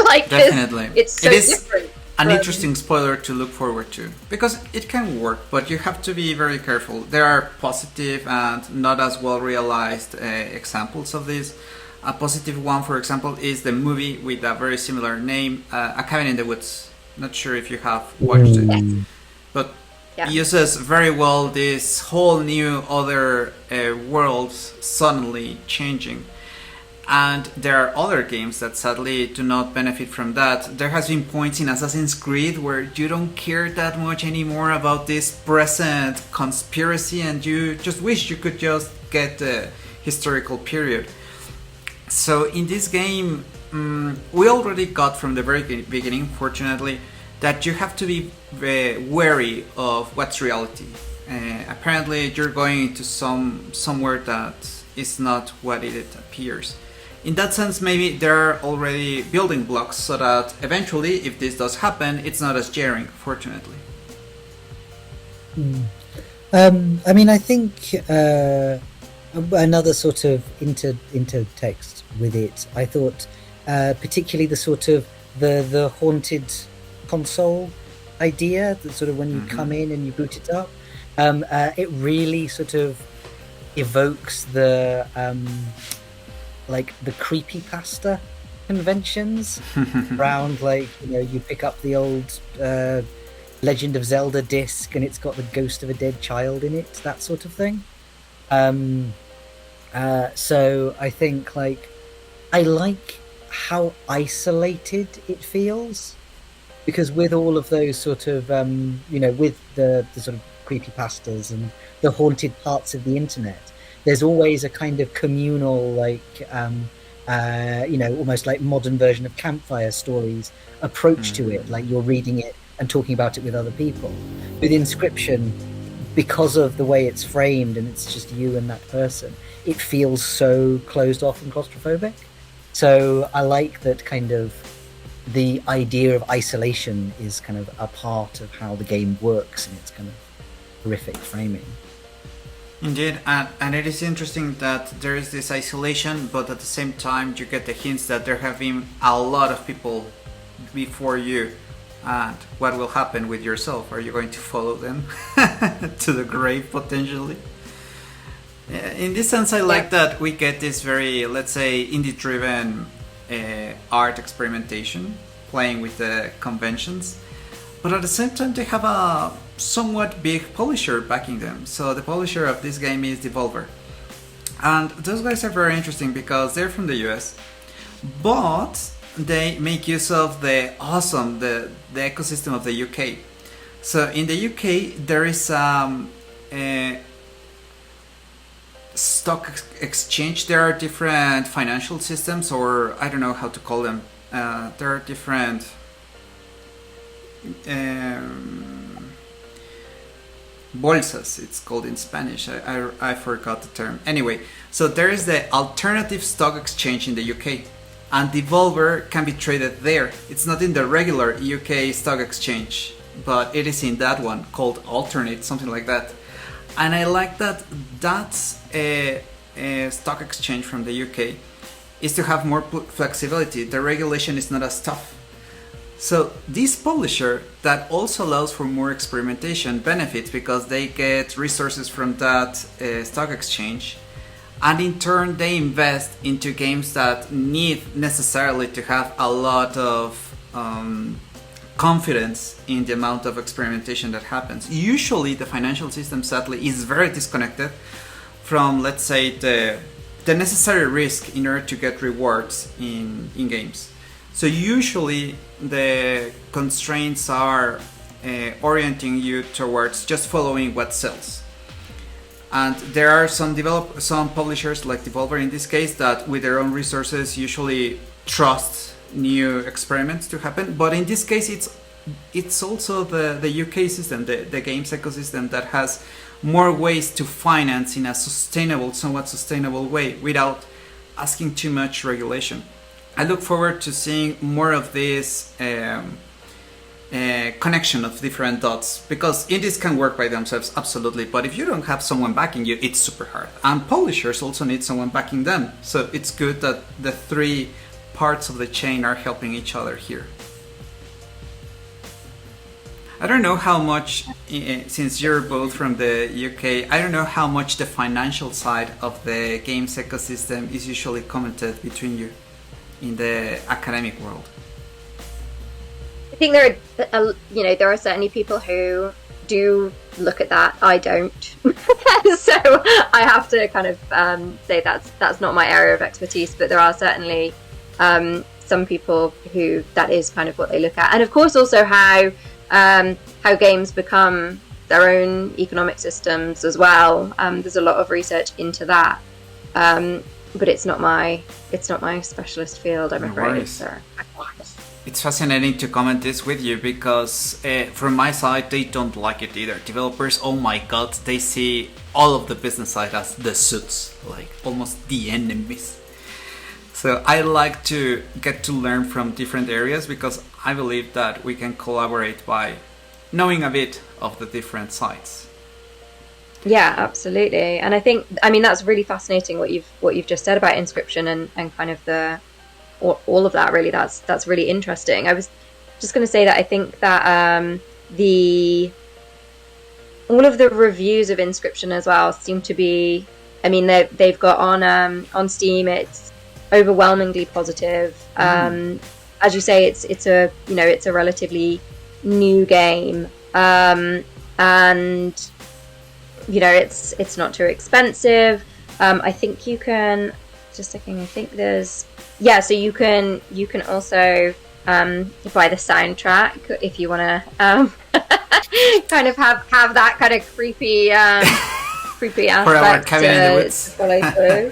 Like, definitely, it's so different. An interesting spoiler to look forward to, because it can work, but you have to be very careful. There are positive and not as well realized examples of this. A positive one, for example, is the movie with a very similar name, A Cabin in the Woods. Not sure if you have watched it, but it uses very well this whole new other worlds suddenly changing. And there are other games that sadly do not benefit from that. There has been points in Assassin's Creed where you don't care that much anymore about this present conspiracy and you just wish you could just get the historical period. So in this game, we already got from the very beginning, fortunately, that you have to be wary of what's reality. Apparently you're going into somewhere that is not what it appears. In that sense, maybe there are already building blocks so that eventually, if this does happen, it's not as jarring, fortunately. I mean, I think another sort of intertext with it, I thought, particularly the sort of the haunted console idea, that sort of when you come in and you boot it up, It really sort of evokes the like the creepypasta conventions around, like, you know, you pick up the old Legend of Zelda disc and it's got the ghost of a dead child in it, that sort of thing. So I think, like, I like how isolated it feels, because with all of those sort of you know, with the sort of creepypastas and the haunted parts of the internet, there's always a kind of communal, like you know, almost like modern version of campfire stories approach to it, like you're reading it and talking about it with other people. With Inscryption, because of the way it's framed and it's just you and that person, it feels so closed off and claustrophobic. So I like that kind of the idea of isolation is kind of a part of how the game works in its kind of horrific framing. Indeed, and it is interesting that there is this isolation, but at the same time you get the hints that there have been a lot of people before you, and what will happen with yourself? Are you going to follow them to the grave potentially? In this sense, I like that we get this very, let's say, indie-driven art experimentation, playing with the conventions, but at the same time they have a somewhat big publisher backing them. So the publisher of this game is Devolver, and those guys are very interesting because they're from the US, but they make use of the ecosystem of the UK. So in the UK there is a stock exchange. There are different financial systems, or I don't know how to call them. There are different bolsas, it's called in Spanish. I forgot the term. Anyway, so there is the alternative stock exchange in the UK, and Devolver can be traded there. It's not in the regular UK stock exchange, but it is in that one called Alternate, something like that. And I like that that's a stock exchange from the UK is to have more flexibility. The regulation is not as tough. So this publisher that also allows for more experimentation benefits because they get resources from that stock exchange, and in turn they invest into games that need necessarily to have a lot of confidence in the amount of experimentation that happens. Usually the financial system, sadly, is very disconnected from, let's say, the necessary risk in order to get rewards in games. So usually the constraints are orienting you towards just following what sells. And there are some publishers like Devolver in this case that with their own resources usually trust new experiments to happen. But in this case it's also the UK system, the games ecosystem, that has more ways to finance in a somewhat sustainable way without asking too much regulation. I look forward to seeing more of this connection of different dots, because indies can work by themselves, absolutely, but if you don't have someone backing you, it's super hard. And publishers also need someone backing them, so it's good that the three parts of the chain are helping each other here. I don't know how much, since you're both from the UK, I don't know how much the financial side of the games ecosystem is usually commented between you in the academic world. I think there are certainly people who do look at that. I don't, so I have to kind of say that's not my area of expertise. But there are certainly some people who that is kind of what they look at, and of course also how games become their own economic systems as well. There's a lot of research into that. But it's not my specialist field, I'm afraid. It's fascinating to comment this with you because from my side, they don't like it either. Developers, oh my god, they see all of the business side as the suits, like almost the enemies. So I like to get to learn from different areas because I believe that we can collaborate by knowing a bit of the different sides. Yeah, absolutely. And I mean that's really fascinating what you've just said about Inscryption and kind of all of that. Really, that's really interesting. I was just going to say that I think that all of the reviews of Inscryption as well seem to be. I mean, they've got on Steam. It's overwhelmingly positive. As you say, it's a it's a relatively new game, and it's not too expensive. I think you can just checking. I think there's so you can also buy the soundtrack if you want to kind of have that kind of creepy creepy aspect to follow through.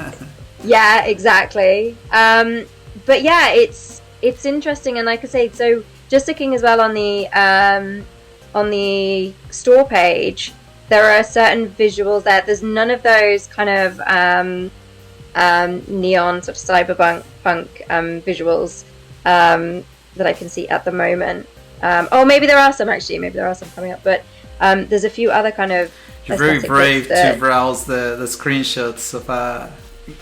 Yeah, exactly. But yeah, it's interesting, and like I say, so just looking as well on the store page, there are certain visuals there. There's none of those kind of neon sort of cyberpunk visuals that I can see at the moment. Maybe there are some actually. Maybe there are some coming up, but there's a few other kind of. You're very brave to browse the screenshots of.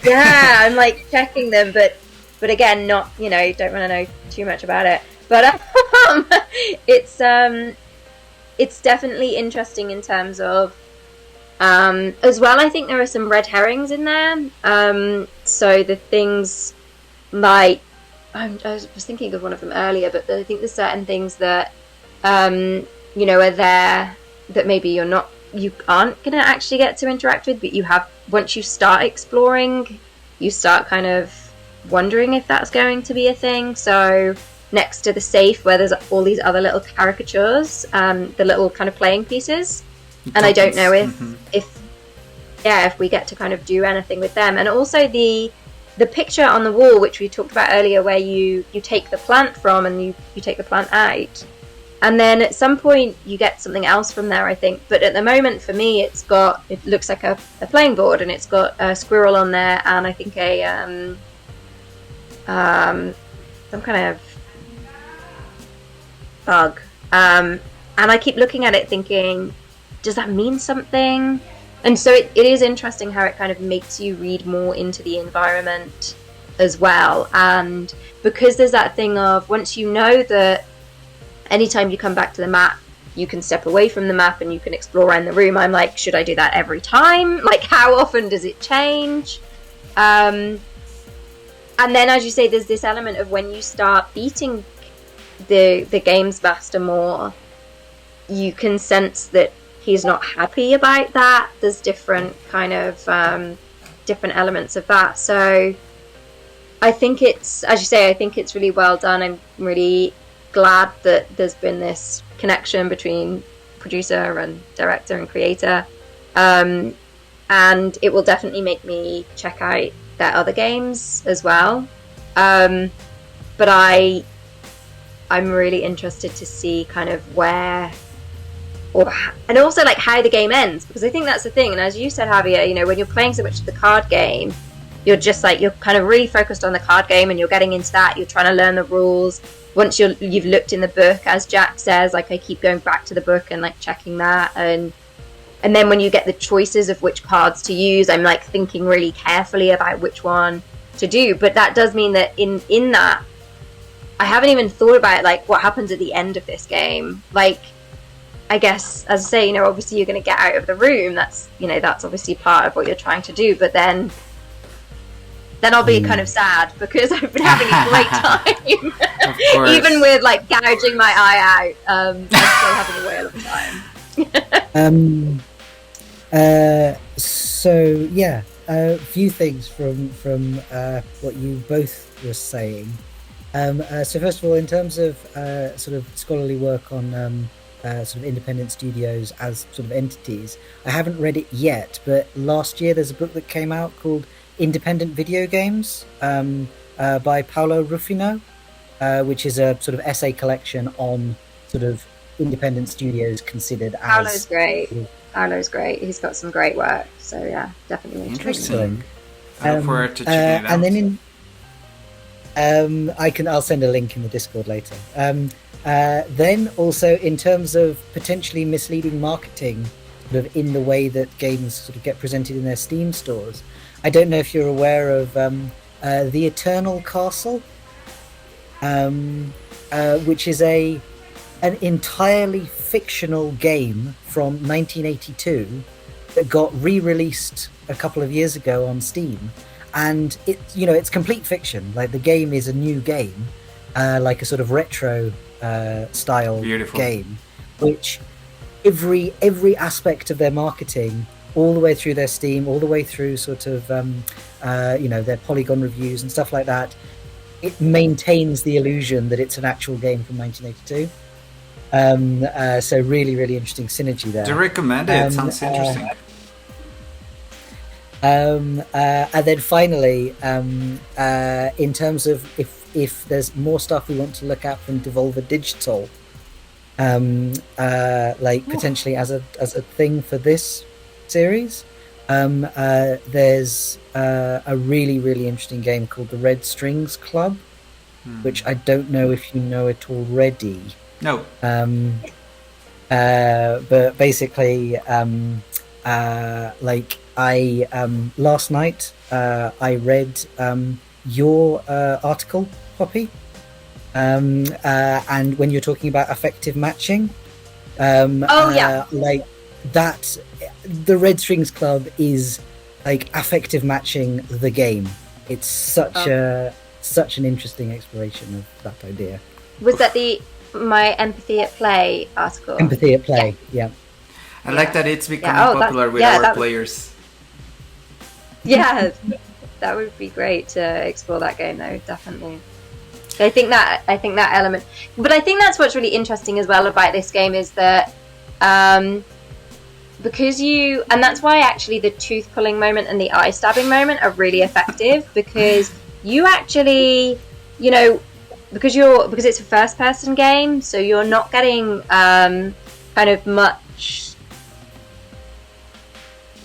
Yeah, I'm like checking them, but again, not don't want to know too much about it. But it's definitely interesting in terms of as well. I think there are some red herrings in there. So the things like I was thinking of one of them earlier, but I think there's certain things that are there that maybe you aren't going to actually get to interact with, but you have. Once you start exploring, you start kind of wondering if that's going to be a thing. So next to the safe where there's all these other little caricatures, the little kind of playing pieces, and I don't know if we get to kind of do anything with them. And also the picture on the wall, which we talked about earlier, where you take the plant from and you take the plant out, and then at some point you get something else from there, I think. But at the moment, for me, it looks like a playing board, and it's got a squirrel on there, and I think some kind of bug. And I keep looking at it thinking, does that mean something? And so it is interesting how it kind of makes you read more into the environment as well. And because there's that thing of, once you know that anytime you come back to the map, you can step away from the map and you can explore around the room. I'm like, should I do that every time? Like, how often does it change? And then, as you say, there's this element of when you start beating the games master more, you can sense that he's not happy about that. There's different kind of different elements of that. So I think it's, as you say, I think it's really well done. I'm really glad that there's been this connection between producer and director and creator, and it will definitely make me check out their other games as well. But I'm really interested to see kind of where, and also like how the game ends, because I think that's the thing. And as you said, Javier, when you're playing so much of the card game, you're just like, you're kind of really focused on the card game, and you're getting into that. You're trying to learn the rules. Once you've looked in the book, as Jack says, like I keep going back to the book and like checking that, and then when you get the choices of which cards to use, I'm like thinking really carefully about which one to do. But that does mean that in that, I haven't even thought about like what happens at the end of this game. Like, I guess, as I say, obviously you're going to get out of the room. That's that's obviously part of what you're trying to do. But then I'll be kind of sad because I've been having a great time. Even with like gouging my eye out, I'm still having a whale of a time. So yeah, a few things from what you both were saying. So first of all, in terms of sort of scholarly work on sort of independent studios as sort of entities, I haven't read it yet, but last year there's a book that came out called Independent Video Games by Paolo Ruffino, which is a sort of essay collection on sort of independent studios considered as... Paolo's great. Paolo's great. He's got some great work. So yeah, definitely. Interesting. I look forward to checking it out. And then I'll send a link in the Discord later. Then also in terms of potentially misleading marketing, sort of in the way that games sort of get presented in their Steam stores. I don't know if you're aware of The Eternal Castle, which is a an entirely fictional game from 1982 that got re-released a couple of years ago on Steam, and it's complete fiction. Like, the game is a new game, like a sort of retro style game, which every aspect of their marketing, all the way through their Steam, all the way through sort of their Polygon reviews and stuff like that, it maintains the illusion that it's an actual game from 1982. So really, really interesting synergy there. Do you recommend it? It sounds interesting. And then finally, in terms of if there's more stuff we want to look at from Devolver Digital, like potentially as a thing for this series, there's a really, really interesting game called the Red Strings Club, which I don't know if you know it already. No. But basically, like I last night I read your article, Poppy, and when you're talking about effective matching, like that, the Red Strings Club is like affective matching the game. It's such an interesting exploration of that idea. Was that my Empathy at Play article? Empathy at Play, yeah. I like that it's becoming popular with our players. Yeah, that would be great to explore that game, though. Definitely. I think that element, but I think that's what's really interesting as well about this game is that because and that's why actually the tooth pulling moment and the eye stabbing moment are really effective, because you actually, because it's a first person game, so you're not getting kind of much.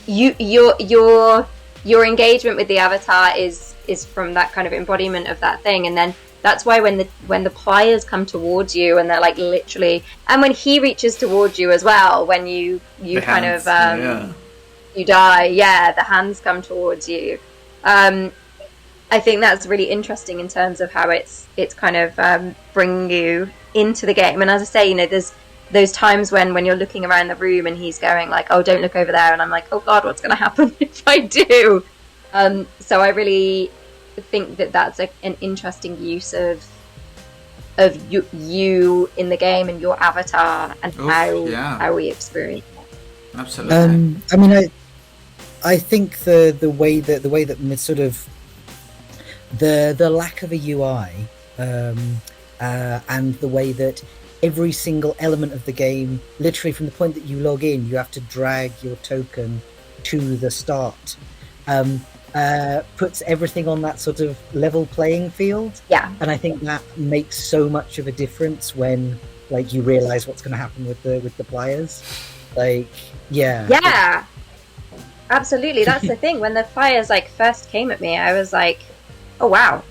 Your engagement with the avatar is from that kind of embodiment of that thing, and then that's why when the players come towards you and they're like literally, and when he reaches towards you as well, when you kind of you die, the hands come towards you. I think that's really interesting in terms of how it's kind of bringing you into the game. And as I say, there's those times when you're looking around the room and he's going like, oh, don't look over there, and I'm like, oh god, what's going to happen if I do? So I really think that's an interesting use of you in the game and your avatar and how we experience it. Absolutely. I mean, I think the way that sort of the lack of a UI and the way that every single element of the game, literally from the point that you log in, you have to drag your token to the start, puts everything on that sort of level playing field. Yeah. And I think that makes so much of a difference when like you realize what's going to happen with the players. Like, yeah. Absolutely. That's the thing. When the flyers like first came at me, I was like, oh wow.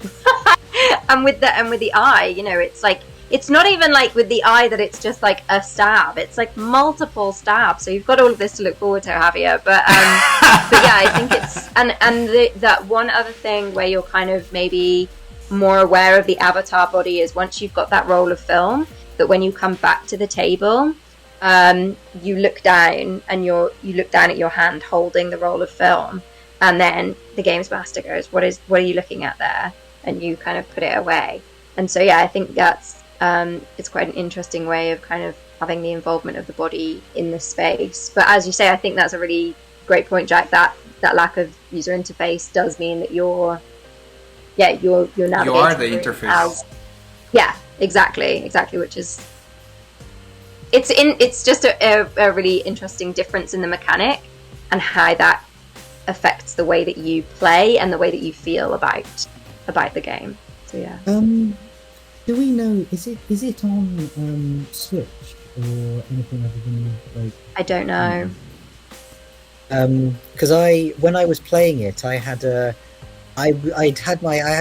and with the eye, it's like, it's not even like with the eye that it's just like a stab. It's like multiple stabs. So you've got all of this to look forward to, Javier. But yeah, I think it's that one other thing where you're kind of maybe more aware of the avatar body is once you've got that roll of film, that when you come back to the table, you look down and you look down at your hand holding the roll of film, and then the games master goes, what are you looking at there? And you kind of put it away. And so yeah, I think that's it's quite an interesting way of kind of having the involvement of the body in the space. But as you say, I think that's a really great point, Jack, that lack of user interface does mean that you're navigating. You are the interface. Exactly, which is it's just a really interesting difference in the mechanic and how that affects the way that you play and the way that you feel about the game. So yeah. Do we know, is it on Switch or anything other than like? I don't know. Because when I was playing it, I had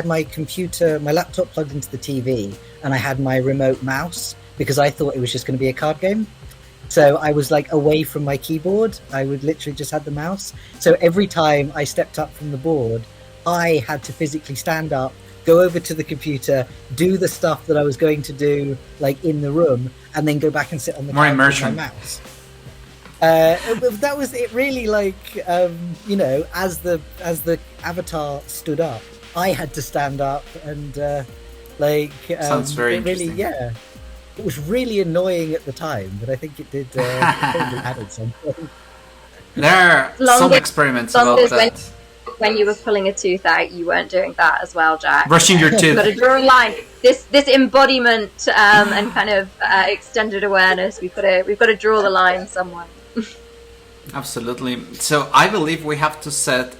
my computer, my laptop plugged into the TV, and I had my remote mouse because I thought it was just going to be a card game. So I was like away from my keyboard. I would literally just have the mouse. So every time I stepped up from the board, I had to physically stand up, go over to the computer, do the stuff that I was going to do, like in the room, and then go back and sit on the More couch immersion. with my mouse. That was it. Really, like you know, as the avatar stood up, I had to stand up, and Sounds very it really, interesting. yeah. It was really annoying at the time, but I think it did probably added something. There are Long some as- experiments long about as that. when you were pulling a tooth out, you weren't doing that as well, Jack. Brushing your You've got to teeth. draw a line. This embodiment and kind of extended awareness. We've got to draw the line somewhere. Absolutely. So I believe we have to set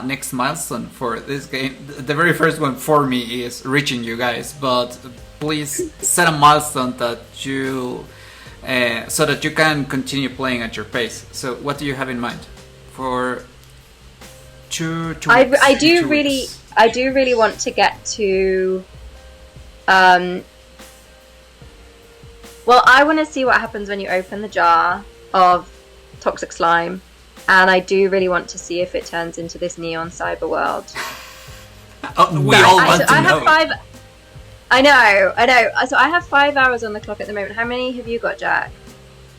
next milestone for this game. The very first one for me is reaching you guys, but please set a milestone that you so that you can continue playing at your pace. So what do you have in mind for two weeks? I do 2 really weeks? I do really want to get to well, I want to see what happens when you open the jar of toxic slime, and I do really want to see if it turns into this neon cyber world. We all want to I know. have 5. I know. So I have 5 hours on the clock at the moment. How many have you got, Jack?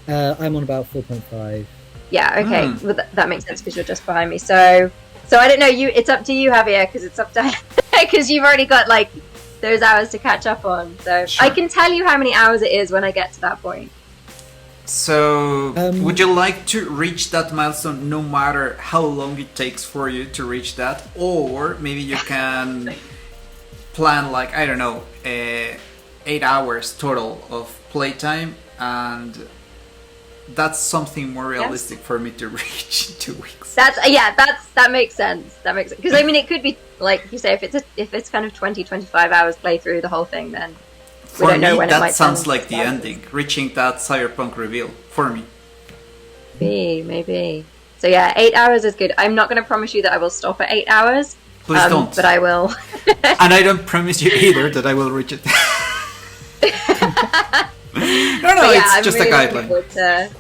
I'm on about 4.5. Yeah. Okay. Well, that makes sense because you're just behind me. So I don't know. It's up to you, Javier, because it's up to because you've already got like those hours to catch up on. So Sure. I can tell you how many hours it is when I get to that point. So, would you like to reach that milestone no matter how long it takes for you to reach that? Or maybe you can plan, like, I don't know, 8 hours total of playtime, and that's something more realistic for me to reach in 2 weeks. That makes sense. That makes sense. Because I mean, it could be, like you say, if it's kind of 20-25 hours play through the whole thing, then we For don't know me, when it that might sounds turn like the into ending, reaching that cyberpunk reveal, for me. Maybe. So yeah, 8 hours is good. I'm not going to promise you that I will stop at 8 hours. Please don't. But I will. And I don't promise you either that I will reach it. No, But yeah, it's just a guideline.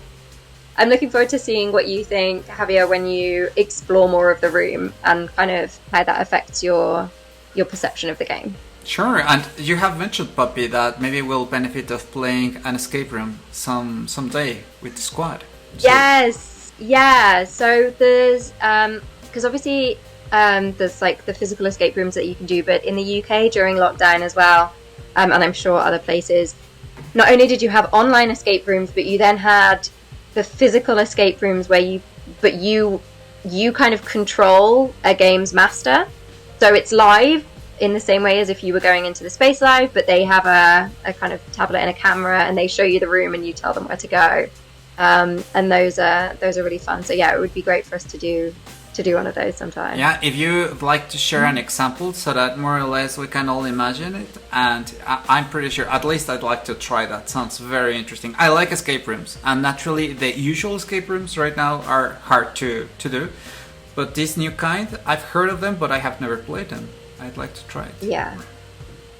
I'm looking forward to seeing what you think, Javier, when you explore more of the room and kind of how that affects your perception of the game. Sure, and you have mentioned, Puppy, that maybe we'll benefit of playing an escape room someday with the squad. So- Yes, yeah. So there's because obviously there's like the physical escape rooms that you can do, but in the UK during lockdown as well, and I'm sure other places, not only did you have online escape rooms, but you then had the physical escape rooms where you kind of control a game's master. So it's live in the same way as if you were going into the Space Live, but they have a kind of tablet and a camera, and they show you the room and you tell them where to go. And those are really fun. So yeah, it would be great for us to do one of those sometime. Yeah, if you'd like to share an example so that more or less we can all imagine it, and I'm pretty sure, at least I'd like to try that. Sounds very interesting. I like escape rooms, and naturally the usual escape rooms right now are hard to do, but this new kind, I've heard of them, but I have never played them. I'd like to try it. Yeah,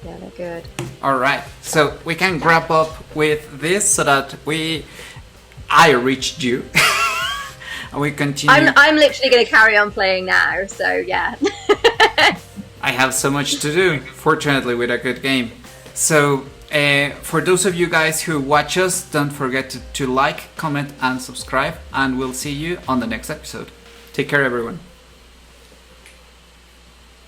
they're good. Alright, so we can wrap up with this so that I reached you. And we continue. I'm literally going to carry on playing now, so yeah. I have so much to do, fortunately, with a good game. So, for those of you guys who watch us, don't forget to like, comment, and subscribe, and we'll see you on the next episode. Take care, everyone.